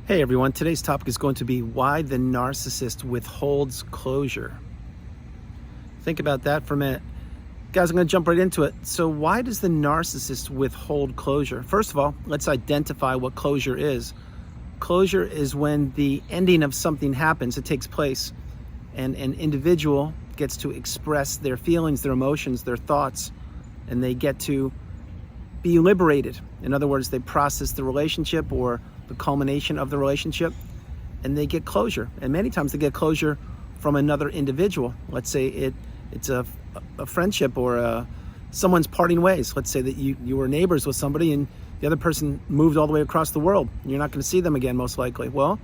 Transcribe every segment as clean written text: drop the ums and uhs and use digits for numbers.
Hey everyone, today's topic is going to be why the narcissist withholds closure. Think about that for a minute. Guys, I'm going to jump right into it. So why does the narcissist withhold closure? First of all, let's identify what closure is. Closure is when the ending of something happens, it takes place, and an individual gets to express their feelings, their emotions, their thoughts, and they get to be liberated. In other words, they process the relationship or the culmination of the relationship, and they get closure. And many times they get closure from another individual. Let's say it's a friendship or someone's parting ways. Let's say that you were neighbors with somebody and the other person moved all the way across the world. You're not going to see them again, most likely. Well,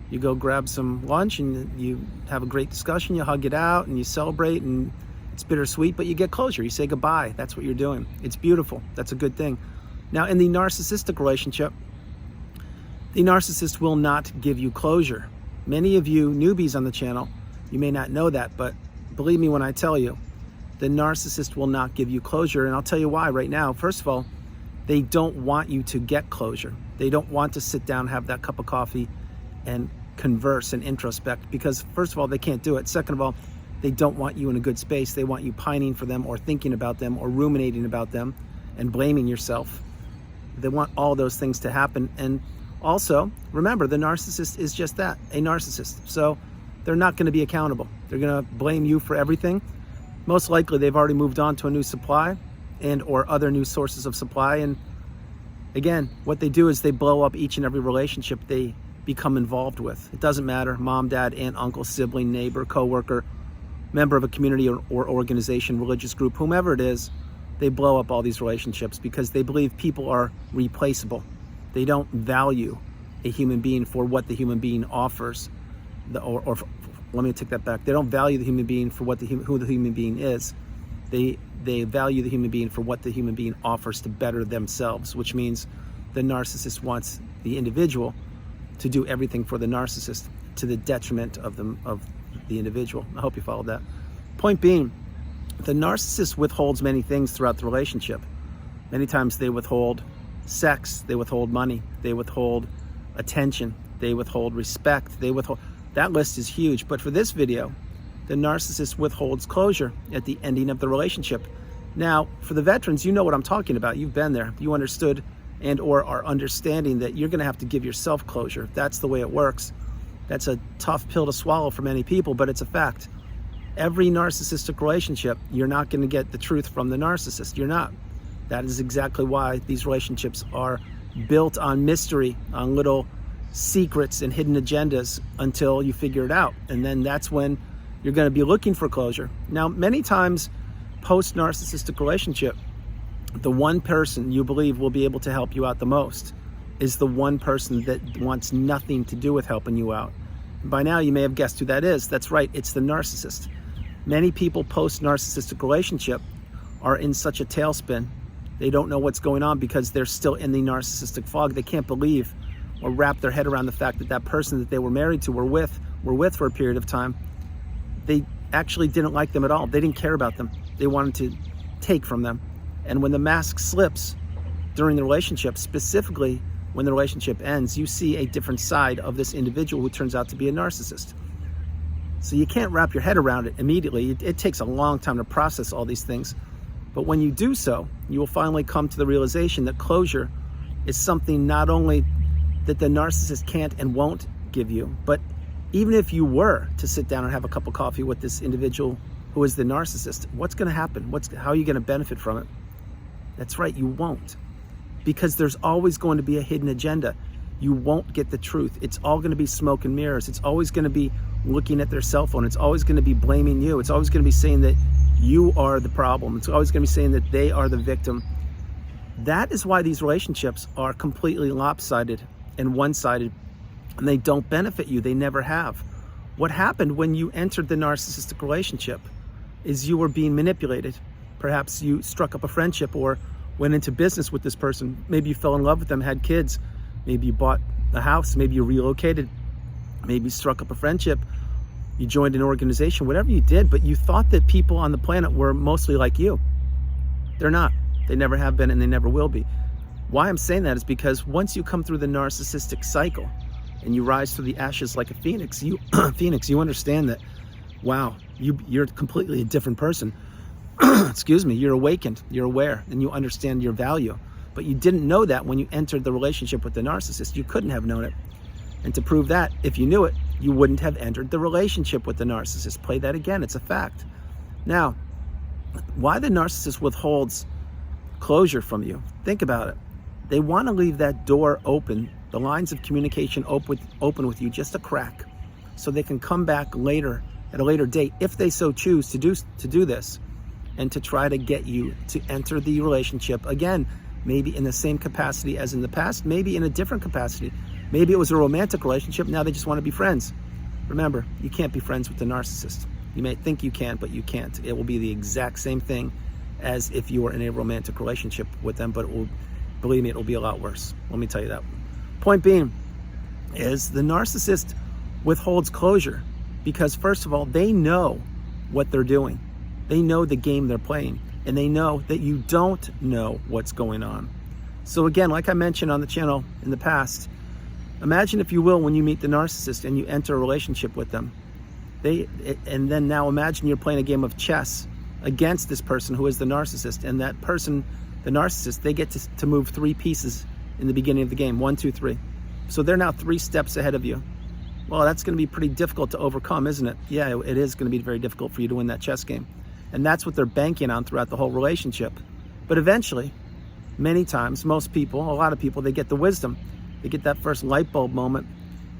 you go grab some lunch and you have a great discussion, you hug it out and you celebrate, and it's bittersweet, but you get closure. You say goodbye. That's what you're doing. It's beautiful. That's a good thing. Now, in the narcissistic relationship, the narcissist will not give you closure. Many of you newbies on the channel, you may not know that, but believe me when I tell you, the narcissist will not give you closure, and I'll tell you why right now. First of all, they don't want you to get closure. They don't want to sit down, have that cup of coffee, and converse and introspect, because first of all, they can't do it. Second of all, they don't want you in a good space. They want you pining for them or thinking about them or ruminating about them and blaming yourself. They want all those things to happen. And also, remember, the narcissist is just that, a narcissist. So they're not going to be accountable. They're going to blame you for everything. Most likely, they've already moved on to a new supply and or other new sources of supply. And again, what they do is they blow up each and every relationship they become involved with. It doesn't matter, mom, dad, aunt, uncle, sibling, neighbor, coworker, member of a community or organization, religious group, whomever it is, they blow up all these relationships because they believe people are replaceable. They don't value a human being for what the human being offers. Let me take that back. They don't value the human being for who the human being is. They value the human being for what the human being offers to better themselves, which means the narcissist wants the individual to do everything for the narcissist to the detriment of the individual. I hope you followed that. Point being, the narcissist withholds many things throughout the relationship. Many times they withhold sex, they withhold money, they withhold attention, they withhold respect, that list is huge. But for this video, the narcissist withholds closure at the ending of the relationship. Now, for the veterans, you know what I'm talking about. You've been there. You understood and or are understanding that you're going to have to give yourself closure. That's the way it works. That's a tough pill to swallow for many people, but it's a fact. Every narcissistic relationship, you're not going to get the truth from the narcissist. You're not. That is exactly why these relationships are built on mystery, on little secrets and hidden agendas until you figure it out. And then that's when you're going to be looking for closure. Now, many times post-narcissistic relationship, the one person you believe will be able to help you out the most is the one person that wants nothing to do with helping you out. By now, you may have guessed who that is. That's right, it's the narcissist. Many people post-narcissistic relationship are in such a tailspin. They don't know what's going on because they're still in the narcissistic fog. They can't believe or wrap their head around the fact that that person that they were married to, were with for a period of time, they actually didn't like them at all. They didn't care about them. They wanted to take from them. And when the mask slips during the relationship, specifically when the relationship ends, you see a different side of this individual who turns out to be a narcissist. So you can't wrap your head around it immediately. It takes a long time to process all these things. But when you do so, you will finally come to the realization that closure is something not only that the narcissist can't and won't give you, but even if you were to sit down and have a cup of coffee with this individual who is the narcissist, what's going to happen? How are you going to benefit from it? That's right, you won't. Because there's always going to be a hidden agenda. You won't get the truth. It's all going to be smoke and mirrors. It's always going to be looking at their cell phone. It's always going to be blaming you. It's always going to be saying that you are the problem. It's always going to be saying that they are the victim. That is why these relationships are completely lopsided and one-sided, and they don't benefit you. They never have. What happened when you entered the narcissistic relationship is you were being manipulated. Perhaps you struck up a friendship or went into business with this person. Maybe you fell in love with them, had kids. Maybe you bought a house. Maybe you relocated. Maybe you struck up a friendship. You joined an organization, whatever you did, but you thought that people on the planet were mostly like you. They're not. They never have been and they never will be. Why I'm saying that is because once you come through the narcissistic cycle, and you rise through the ashes like a phoenix, you understand that, wow, you're completely a different person. Excuse me, you're awakened, you're aware, and you understand your value. But you didn't know that when you entered the relationship with the narcissist. You couldn't have known it. And to prove that, if you knew it, you wouldn't have entered the relationship with the narcissist. Play that again, it's a fact. Now, why the narcissist withholds closure from you? Think about it. They want to leave that door open, the lines of communication open with you, just a crack, so they can come back later, at a later date, if they so choose to do this, and to try to get you to enter the relationship again, maybe in the same capacity as in the past, maybe in a different capacity. Maybe it was a romantic relationship, now they just want to be friends. Remember, you can't be friends with the narcissist. You may think you can, but you can't. It will be the exact same thing as if you were in a romantic relationship with them, but it will, believe me, it will be a lot worse. Let me tell you that. Point being is the narcissist withholds closure because, first of all, they know what they're doing. They know the game they're playing, and they know that you don't know what's going on. So again, like I mentioned on the channel in the past, imagine, if you will, when you meet the narcissist and you enter a relationship with them. And then now imagine you're playing a game of chess against this person who is the narcissist, and that person, the narcissist, they get to move 3 pieces in the beginning of the game, 1, 2, 3. So they're now 3 steps ahead of you. Well, that's going to be pretty difficult to overcome, isn't it? Yeah, it is going to be very difficult for you to win that chess game. And that's what they're banking on throughout the whole relationship. But eventually, many times, most people, a lot of people, they get the wisdom. They get that first light bulb moment.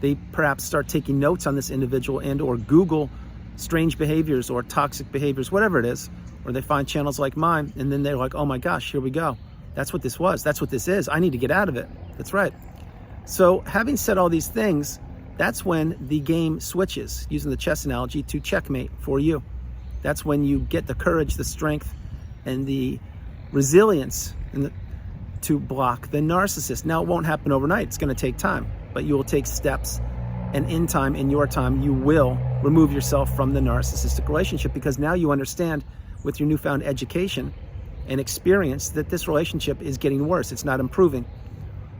They perhaps start taking notes on this individual and or Google strange behaviors or toxic behaviors, whatever it is, or they find channels like mine, and then they're like, oh my gosh, here we go. That's what this was. That's what this is. I need to get out of it. That's right. So having said all these things, that's when the game switches, using the chess analogy, to checkmate for you. That's when you get the courage, the strength, and the resilience to block the narcissist. Now, it won't happen overnight. It's going to take time, but you will take steps, and in time, in your time, you will remove yourself from the narcissistic relationship, because now you understand, with your newfound education and experience, that this relationship is getting worse. It's not improving.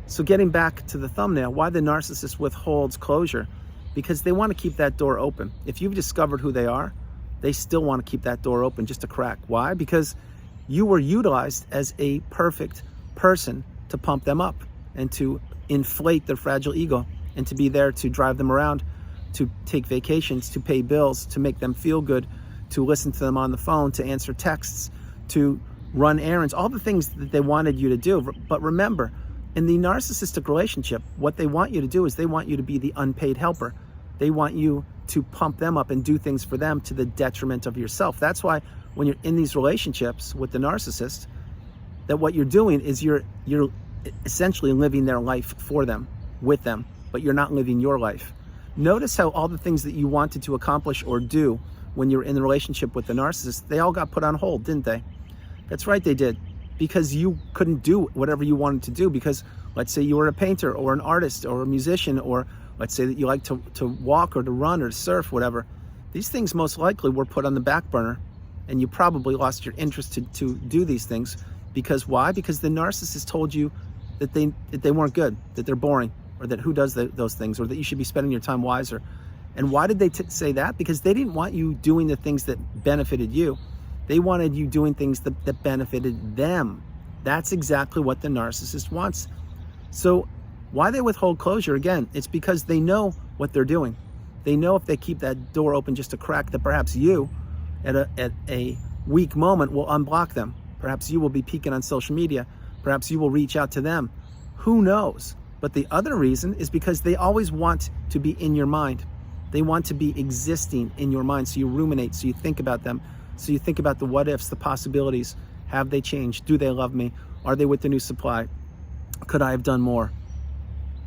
So getting back to the thumbnail, why the narcissist withholds closure? Because they want to keep that door open. If you've discovered who they are, they still want to keep that door open, just a crack. Why? Because you were utilized as a perfect person to pump them up and to inflate their fragile ego, and to be there to drive them around, to take vacations, to pay bills, to make them feel good, to listen to them on the phone, to answer texts, to run errands, all the things that they wanted you to do. But remember, in the narcissistic relationship, what they want you to do is they want you to be the unpaid helper. They want you to pump them up and do things for them to the detriment of yourself. That's why when you're in these relationships with the narcissist, that what you're doing is you're essentially living their life for them, with them, but you're not living your life. Notice how all the things that you wanted to accomplish or do when you're in the relationship with the narcissist, they all got put on hold, didn't they? That's right, they did. Because you couldn't do whatever you wanted to do, because let's say you were a painter or an artist or a musician, or let's say that you like to walk or to run or to surf, whatever. These things most likely were put on the back burner, and you probably lost your interest to do these things. Because why? Because the narcissist told you that they weren't good, that they're boring, or that who does those things, or that you should be spending your time wiser. And why did they say that? Because they didn't want you doing the things that benefited you. They wanted you doing things that benefited them. That's exactly what the narcissist wants. So why they withhold closure? Again, it's because they know what they're doing. They know if they keep that door open just a crack, that perhaps you, at a weak moment, will unblock them. Perhaps you will be peeking on social media. Perhaps you will reach out to them. Who knows? But the other reason is because they always want to be in your mind. They want to be existing in your mind. So you ruminate, so you think about them. So you think about the what ifs, the possibilities. Have they changed? Do they love me? Are they with the new supply? Could I have done more?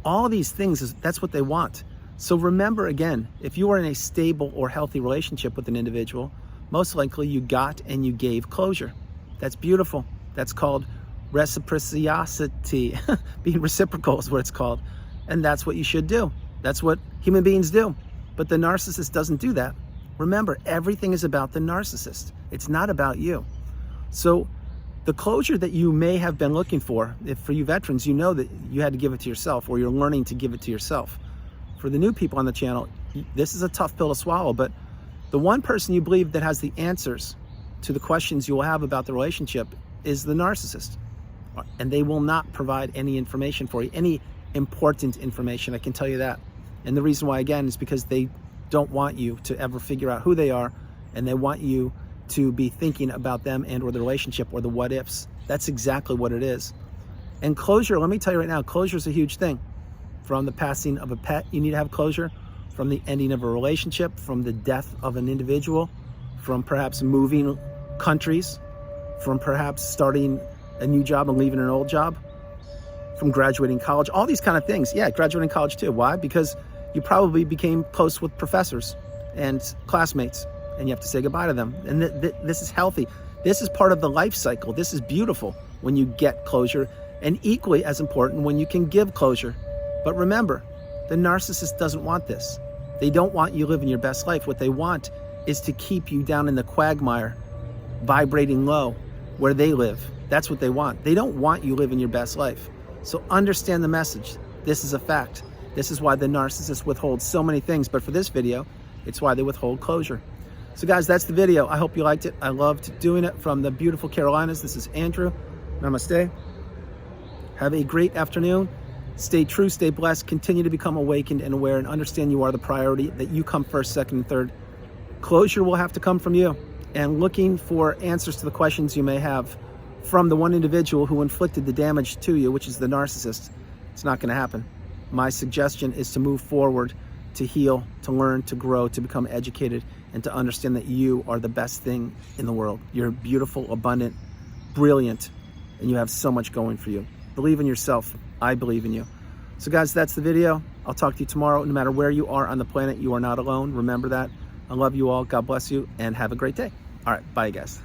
All of these things, that's what they want. So remember, again, if you are in a stable or healthy relationship with an individual, most likely you got and you gave closure. That's beautiful. That's called reciprocity. Being reciprocal is what it's called. And that's what you should do. That's what human beings do. But the narcissist doesn't do that. Remember, everything is about the narcissist. It's not about you. So the closure that you may have been looking for, if for you veterans, you know that you had to give it to yourself, or you're learning to give it to yourself. For the new people on the channel, this is a tough pill to swallow, but the one person you believe that has the answers to the questions you will have about the relationship is the narcissist. And they will not provide any information for you, any important information, I can tell you that. And the reason why, again, is because they don't want you to ever figure out who they are, and they want you to be thinking about them and or the relationship or the what ifs. That's exactly what it is. And closure, let me tell you right now, closure is a huge thing. From the passing of a pet, you need to have closure. From the ending of a relationship, from the death of an individual, from perhaps moving countries, from perhaps starting a new job and leaving an old job, from graduating college, all these kind of things. Yeah, graduating college too. Why? Because you probably became close with professors and classmates, and you have to say goodbye to them. And this is healthy. This is part of the life cycle. This is beautiful when you get closure, and equally as important when you can give closure. But remember, the narcissist doesn't want this. They don't want you living your best life. What they want is to keep you down in the quagmire, vibrating low, where they live. That's what they want. They don't want you living your best life. So understand the message. This is a fact. This is why the narcissist withholds so many things. But for this video, it's why they withhold closure. So guys, that's the video. I hope you liked it. I loved doing it from the beautiful Carolinas. This is Andrew. Namaste. Have a great afternoon. Stay true, stay blessed, continue to become awakened and aware, and understand you are the priority, that you come first, second, and third. Closure will have to come from you, and looking for answers to the questions you may have from the one individual who inflicted the damage to you, which is the narcissist. It's not going to happen. My suggestion is to move forward, to heal, to learn, to grow, to become educated, and to understand that you are the best thing in the world. You're beautiful, abundant, brilliant, and you have so much going for you. Believe in yourself. I believe in you. So guys, that's the video. I'll talk to you tomorrow. No matter where you are on the planet, you are not alone. Remember that. I love you all. God bless you, and have a great day. All right, bye guys.